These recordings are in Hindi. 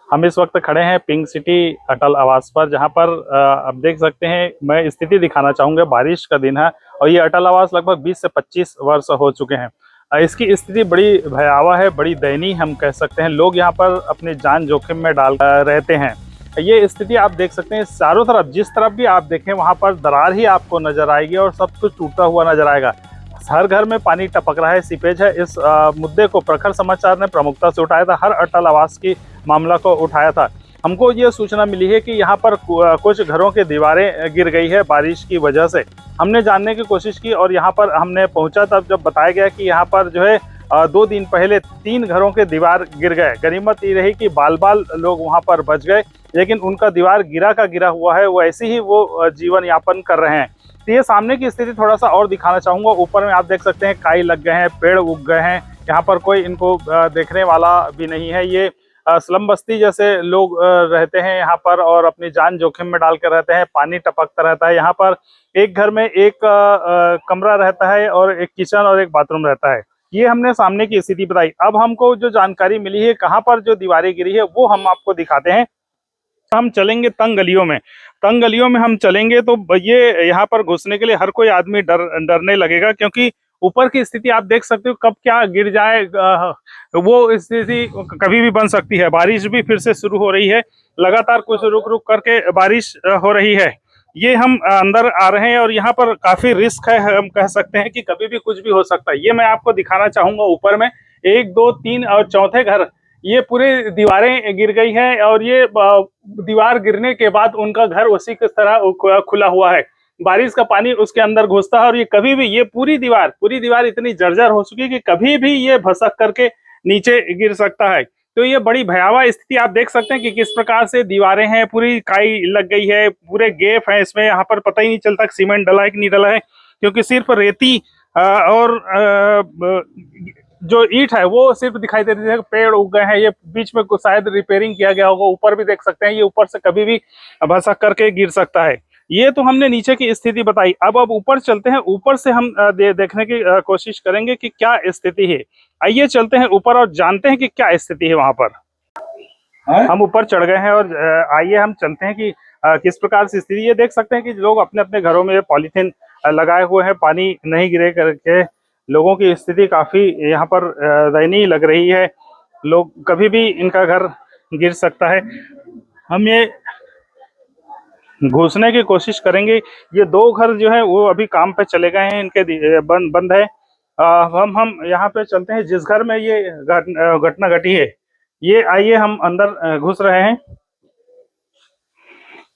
हम इस वक्त खड़े हैं पिंक सिटी अटल आवास पर, जहां पर आप देख सकते हैं। मैं स्थिति दिखाना चाहूंगा। बारिश का दिन है और ये अटल आवास लगभग 20 से 25 वर्ष हो चुके हैं। इसकी स्थिति बड़ी भयावह है, बड़ी दयनीय हम कह सकते हैं। लोग यहाँ पर अपनी जान जोखिम में डाल रहते हैं। ये स्थिति आप देख सकते हैं, चारों तरफ जिस तरफ भी आप देखें वहां पर दरार ही आपको नजर आएगी और सब कुछ टूटा हुआ नजर आएगा। हर घर में पानी टपक रहा है, सीपेज है। इस मुद्दे को प्रखर समाचार ने प्रमुखता से उठाया था, हर अटल आवास की मामला को उठाया था। हमको ये सूचना मिली है कि यहाँ पर कुछ घरों की दीवारें गिर गई है बारिश की वजह से। हमने जानने की कोशिश की और यहाँ पर हमने पहुंचा तब जब बताया गया कि यहाँ पर जो है 2 दिन पहले 3 घरों के दीवार गिर गए। गनीमत ये रही कि बाल बाल लोग वहाँ पर बच गए, लेकिन उनका दीवार गिरा का गिरा हुआ है, वो ऐसे ही वो जीवन यापन कर रहे हैं। तो ये सामने की स्थिति थोड़ा सा और दिखाना चाहूँगा। ऊपर में आप देख सकते हैं काई लग गए हैं, पेड़ उग गए हैं। यहाँ पर कोई इनको देखने वाला भी नहीं है। ये स्लम बस्ती जैसे लोग रहते हैं यहाँ पर और अपनी जान जोखिम में डालकर रहते हैं। पानी टपकता रहता है। यहाँ पर एक घर में एक कमरा रहता है और एक किचन और एक बाथरूम रहता है। ये हमने सामने की स्थिति बताई। अब हमको जो जानकारी मिली है कहाँ पर जो दीवारें गिरी है वो हम आपको दिखाते हैं। हम चलेंगे तंग गलियों में। तंग गलियों में हम चलेंगे तो ये यहाँ पर घुसने के लिए हर कोई आदमी डरने लगेगा, क्योंकि ऊपर की स्थिति आप देख सकते हो, कब क्या गिर जाए वो स्थिति कभी भी बन सकती है। बारिश भी फिर से शुरू हो रही है, लगातार कुछ रुक रुक करके बारिश हो रही है। ये हम अंदर आ रहे हैं और यहाँ पर काफी रिस्क है। हम कह सकते हैं कि कभी भी कुछ भी हो सकता है। ये मैं आपको दिखाना चाहूंगा। ऊपर में 1 2 3 और चौथे घर, ये पूरे दीवारें गिर गई हैं और ये दीवार गिरने के बाद उनका घर उसी की तरह खुला हुआ है। बारिश का पानी उसके अंदर घुसता है और ये कभी भी, ये पूरी दीवार इतनी जर्जर हो चुकी है कि कभी भी ये भसक करके नीचे गिर सकता है। तो ये बड़ी भयावह स्थिति आप देख सकते हैं कि किस प्रकार से दीवारें हैं, पूरी काई लग गई है, पूरे गैप है इसमें। यहाँ पर पता ही नहीं चलता सीमेंट डला है कि नहीं डला है, क्योंकि सिर्फ रेती और जो ईंट है वो सिर्फ दिखाई दे रही है। पेड़ उग गए हैं, ये बीच में शायद रिपेयरिंग किया गया होगा। ऊपर भी देख सकते हैं, ये ऊपर से कभी भी भसक करके गिर सकता है। ये तो हमने नीचे की स्थिति बताई। अब ऊपर चलते हैं। ऊपर से हम देखने की कोशिश करेंगे कि क्या स्थिति है। आइए चलते हैं ऊपर और जानते हैं कि क्या स्थिति है वहां पर। हम ऊपर चढ़ गए हैं और आइए हम चलते हैं कि किस प्रकार से स्थिति। ये देख सकते हैं कि लोग अपने अपने घरों में पॉलीथीन लगाए हुए हैं, पानी नहीं गिरे करके। लोगों की स्थिति काफी यहाँ पर दयनीय लग रही है। लोग कभी भी इनका घर गिर सकता है। हम ये घुसने की कोशिश करेंगे। ये 2 घर जो है वो अभी काम पे चले गए हैं, इनके बंद है। हम यहाँ पे चलते हैं जिस घर में ये घटना घटी है। ये आइए हम अंदर घुस रहे हैं।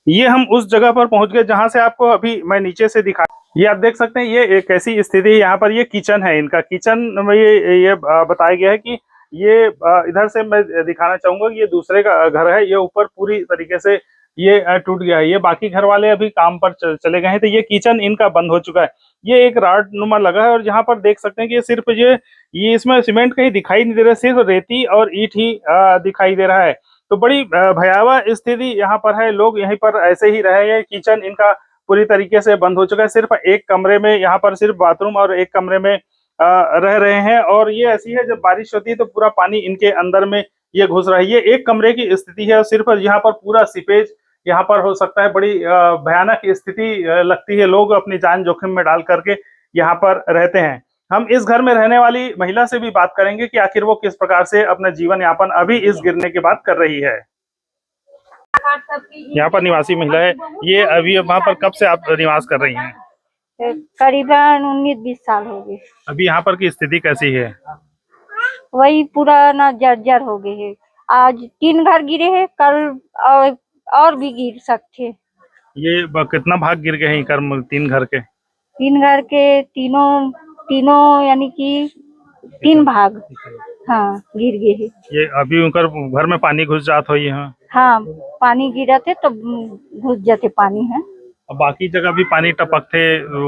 ये हम उस जगह पर पहुंच गए जहां से आपको अभी मैं नीचे से दिखा। ये आप देख सकते हैं, ये एक ऐसी स्थिति है। यहाँ पर ये किचन है, इनका किचन में ये बताया गया है कि ये इधर से मैं दिखाना चाहूंगा कि ये दूसरे का घर है। ये ऊपर पूरी तरीके से ये टूट गया है। ये बाकी घर वाले अभी काम पर चले गए हैं, तो ये किचन इनका बंद हो चुका है। ये एक राड नुमा लगा है और यहाँ पर देख सकते हैं कि ये सिर्फ ये इसमें सीमेंट कहीं दिखाई नहीं दे रहा है, सिर्फ रेती और ईंट ही दिखाई दे रहा है। तो बड़ी भयावह स्थिति यहाँ पर है। लोग यहीं पर ऐसे ही रहे हैं। किचन इनका पूरी तरीके से बंद हो चुका है। सिर्फ एक कमरे में, यहाँ पर सिर्फ बाथरूम और एक कमरे में रह रहे हैं। और ये ऐसी है, जब बारिश होती है तो पूरा पानी इनके अंदर में ये घुस रहा है। ये एक कमरे की स्थिति है और सिर्फ यहाँ पर पूरा सीपेज यहाँ पर हो सकता है। बड़ी भयानक स्थिति लगती है। लोग अपनी जान जोखिम में डाल करके यहाँ पर रहते हैं। हम इस घर में रहने वाली महिला से भी बात करेंगे कि आखिर वो किस प्रकार से अपना जीवन यापन अभी इस गिरने के बाद कर रही है। यहाँ पर निवासी महिला है। ये अभी वहाँ पर कब से आप निवास कर रही हैं? करीबन 19-20 साल हो गए। अभी यहाँ पर की स्थिति कैसी है? वही पूरा ना जर्जर हो गए है। आज 3 घर गिरे हैं, कल और भी गिर सकते। ये कितना भाग गिर गए हैं 3 घर के? 3 घर के तीनों यानी कि 3 भाग, हाँ, गिर गए है। ये अभी उनका घर में पानी घुस जाता है यहाँ? हाँ, पानी गिरा थे तो घुस जाते पानी है। और बाकी जगह भी पानी टपक थे,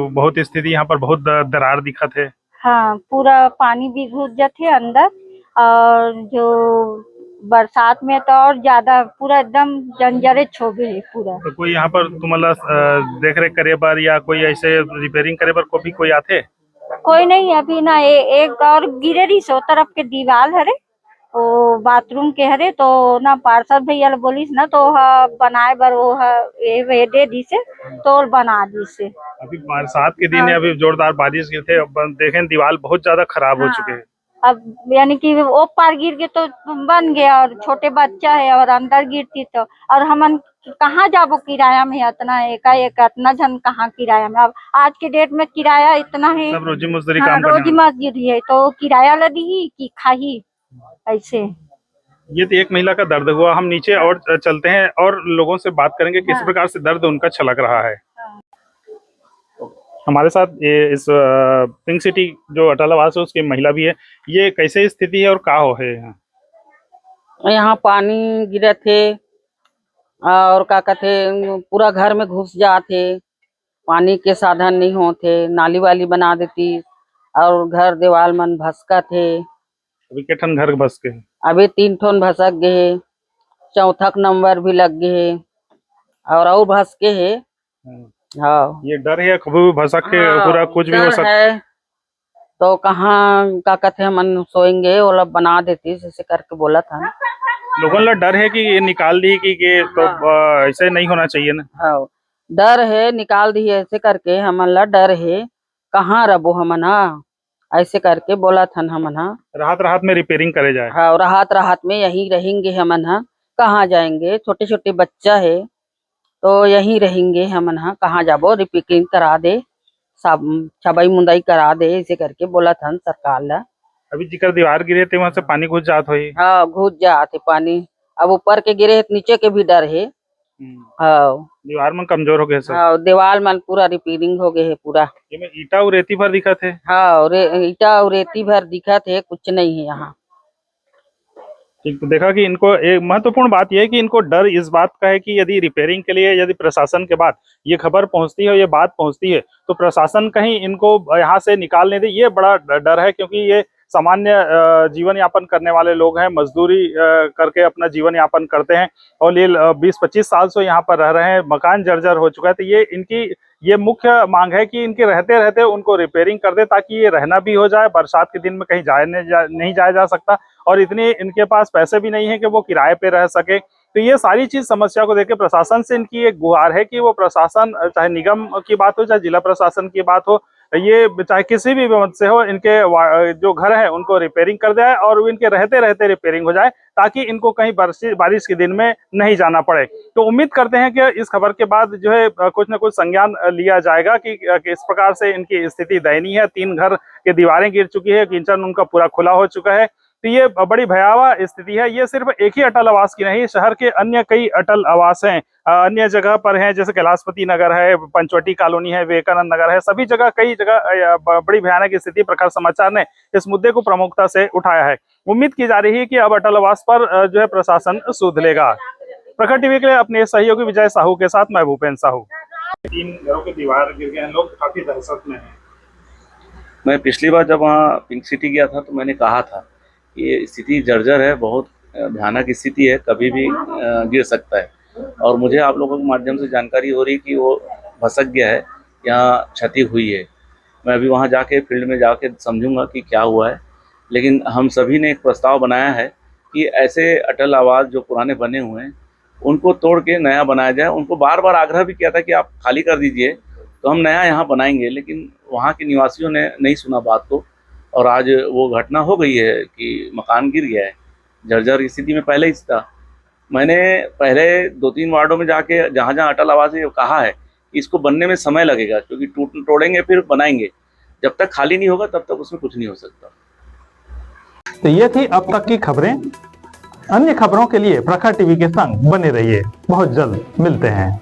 बहुत स्थिति यहाँ पर बहुत दरार दिखा थे। हाँ, पूरा पानी भी घुस जाते अंदर। और जो बरसात में तो और ज्यादा पूरा एकदम जंजरे छोबे है पूरा। तो कोई यहाँ पर तुम्हारा देख रेख करे बार या कोई ऐसे रिपेयरिंग करे बार कोई आते? कोई नहीं अभी ना। एक और गिरे रही सो तरफ के दीवार हरे वो बाथरूम के हरे तो ना पार्षद भैया ले बोलिस ना तो बनाए बर वो ये दे दी से तो बना दी से। अभी बरसात के दिन है, अभी जोरदार बारिश गिर थे, अब देखें दीवार बहुत ज्यादा खराब हो चुके हैं। अब यानी कि वो पार गिर गए तो बन गया और छोटे बच्चा है और अंदर गिरती तो और हमन कहाँ जाबो किराया में इतना एकाएक इतना जन कहाँ किराया में। अब आज के डेट में किराया इतना है, सब रोजी मजदूरी हाँ, काम रोजी करने मजदूरी है तो किराया लगी कि खाही ऐसे। ये तो एक महिला का दर्द हुआ। हम नीचे और चलते हैं और लोगों से बात करेंगे किस प्रकार से दर्द उनका छलक रहा है। हमारे साथ ये इस पिंक सिटी जो अटल आवास है उसकी महिला भी है। ये कैसे स्थिति है और का हो है यहाँ? यहाँ पानी गिरे थे और का कहते पूरा घर में घुस जाते, पानी के साधन नहीं होते, नाली वाली बना देती और घर दीवार मन भसका थे। अभी के ठन घर बस के अभी 3 ठोन भसक गए, चौथा नंबर भी लग गए और भस के है। हाँ, ये डर है कभी भी भसक के पूरा कुछ भी हो डर सकता है तो कहाँ का कहते हम सोएंगे, वो लोग बना देती जैसे करके बोला था। लोगों का डर है कि ये निकाल दी कि ये तो ऐसे नहीं होना चाहिए ना। हाँ, डर है निकाल दी ऐसे करके हमन ला डर है, कहाँ रबो हमन ऐसे करके बोला था हमन राहत राहत में रिपेयरिंग करे जाए। हाँ, राहत राहत में यही रहेंगे हमन कहाँ जाएंगे, छोटे छोटे बच्चा है तो यही रहेंगे हमन कहाँ जाबो, रिपेयरिंग करा दे, सब छबाई मुंदाई करा दे ऐसे करके बोला था सरकार ला। अभी जिकर दीवार गिरे थे वहां से पानी घुस जात होई। हाँ, घुस जाते पानी, अब ऊपर के गिरे है नीचे के भी डर है। हाँ, दीवार में कमजोर हो गए सब। हाँ, दीवार मन पूरा रिपेयरिंग हो गए है पूरा। ये में ईटा और रेती भर दिखा थे। हाँ, ईटा और रेती भर दिखा थे, कुछ नहीं है यहाँ। ठीक, तो देखा कि इनको एक महत्वपूर्ण बात यह है कि इनको डर इस बात का है कि यदि रिपेयरिंग के लिए यदि प्रशासन के बाद ये खबर पहुंचती है, ये बात पहुंचती है तो प्रशासन कहीं इनको यहाँ से निकाल नहीं दे, ये बड़ा डर है। क्योंकि ये सामान्य जीवन यापन करने वाले लोग हैं, मजदूरी करके अपना जीवन यापन करते हैं और ये 20-25 साल से यहाँ पर रह रहे हैं, मकान जर्जर हो चुका है। तो ये इनकी ये मुख्य मांग है कि इनके रहते रहते उनको रिपेयरिंग कर दे ताकि ये रहना भी हो जाए। बरसात के दिन में कहीं नहीं जाया जा सकता और इतने इनके पास पैसे भी नहीं है कि वो किराए पे रह सके। तो ये सारी चीज समस्या को देख के प्रशासन से इनकी एक गुहार है कि वो प्रशासन, चाहे निगम की बात हो चाहे जिला प्रशासन की बात हो, ये चाहे किसी भी मत से हो, इनके जो घर है उनको रिपेयरिंग कर दिया और इनके रहते रहते रिपेयरिंग हो जाए ताकि इनको कहीं बारिश के दिन में नहीं जाना पड़े। तो उम्मीद करते हैं कि इस खबर के बाद जो है कुछ न कुछ संज्ञान लिया जाएगा कि इस प्रकार से इनकी स्थिति दयनीय है। 3 घर के दीवारें गिर चुकी है, किचन उनका पूरा खुला हो चुका है। तो ये बड़ी भयावह स्थिति है। ये सिर्फ एक ही अटल आवास की नहीं, शहर के अन्य कई अटल आवास हैं, अन्य जगह पर हैं, जैसे कैलाशपति नगर है, पंचवटी कॉलोनी है, विवेकानंद नगर है, सभी जगह कई जगह बड़ी भयानक स्थिति। प्रखर समाचार ने इस मुद्दे को प्रमुखता से उठाया है। उम्मीद की जा रही है कि अब अटल आवास पर जो है प्रशासन सूद लेगा। प्रखर टीवी के लिए अपने सहयोगी विजय साहू के साथ मैं भूपेन साहू। 3 घरों के दीवार गिर गए हैं, लोग काफी दहशत में हैं। मैं पिछली बार जब वहाँ पिंक सिटी गया था तो मैंने कहा था ये स्थिति जर्जर है, बहुत भयानक स्थिति है, कभी भी गिर सकता है। और मुझे आप लोगों के माध्यम से जानकारी हो रही कि वो भसक गया है, यहाँ क्षति हुई है। मैं अभी वहाँ जाके फील्ड में जाके समझूंगा कि क्या हुआ है। लेकिन हम सभी ने एक प्रस्ताव बनाया है कि ऐसे अटल आवास जो पुराने बने हुए हैं उनको तोड़ के नया बनाया जाए। उनको बार बार आग्रह भी किया था कि आप खाली कर दीजिए तो हम नया यहाँ बनाएंगे, लेकिन वहाँ के निवासियों ने नहीं सुना बात को और आज वो घटना हो गई है कि मकान गिर गया है। जर्जर स्थिति में पहले ही था। मैंने पहले 2-3 वार्डों में जाके जहाँ जहाँ अटल आवास है कहा है कि इसको बनने में समय लगेगा क्योंकि तोड़ेंगे फिर बनाएंगे, जब तक खाली नहीं होगा तब तक उसमें कुछ नहीं हो सकता। तो ये थी अब तक की खबरें। अन्य खबरों के लिए प्रखर टीवी के संग बने रहिए। बहुत जल्द मिलते हैं।